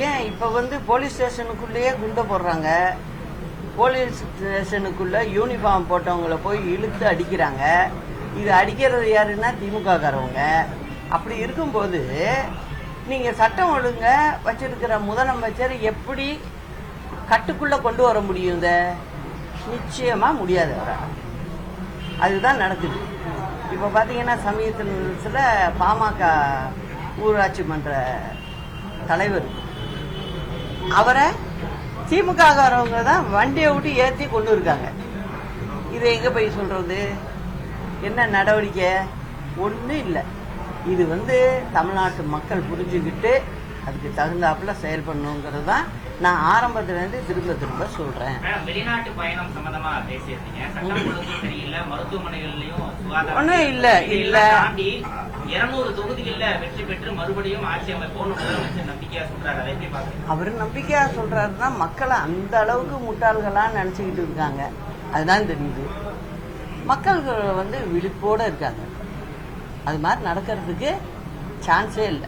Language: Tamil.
ஏன் இப்ப போலீஸ் ஸ்டேஷனுக்குள்ளேயே குண்டை போடுறாங்க, போலீஸ் ஸ்டேஷனுக்குள்ள யூனிஃபார்ம் போட்டவங்களை போய் இழுத்து அடிக்கிறாங்க. இது அடிக்கிறது யாருன்னா திமுக காரவங்க. அப்படி இருக்கும்போது நீங்க சட்டம் ஒழுங்க வச்சிருக்கிற முதலமைச்சர் எப்படி கட்டுக்குள்ள கொண்டு வர முடியும்? நிச்சயமா முடியாது. அதுதான் நடக்குது. இப்ப பாத்தீங்கன்னா சமயத்துல பாமக ஊராட்சி மன்ற தலைவர் அவரை திமுக காரவங்க தான் வண்டியை விட்டு ஏற்றி கொண்டு இருக்காங்க. இதை எங்க போய் சொல்றது? என்ன நடவடிக்கை? ஒன்றும் இல்லை. இது தமிழ்நாட்டு மக்கள் புரிஞ்சுக்கிட்டு அதுக்கு தகுந்தாப்புல செயல்படணுங்கிறது தான் நான் ஆரம்பத்திலிருந்து திரும்ப சொல்றேன். வெளிநாட்டு பயணம் சம்பந்தமா பேசியிருந்தீங்க. சட்டம் ஒழுங்கு சரியில்லை, மருத்துவமனைகள்லயும் ஒன்றும் இல்லை. 200 தொகுதிகள்ல வெற்றி பெற்று மறுபடியும் ஆட்சி அமைப்போம் முதலமைச்சர் நம்பிக்கையா சொல்றாரு. அதை எப்படி பாக்குறீங்க? அவர் நம்பிக்கையா சொல்றாருன்னா மக்களை அந்த அளவுக்கு முட்டாள்களா நினைச்சுக்கிட்டு இருக்காங்க. அதுதான் தெரியுது. மக்கள் விழிப்போட இருக்காங்க. அது மாதிரி நடக்கிறதுக்கு சான்ஸே இல்லை.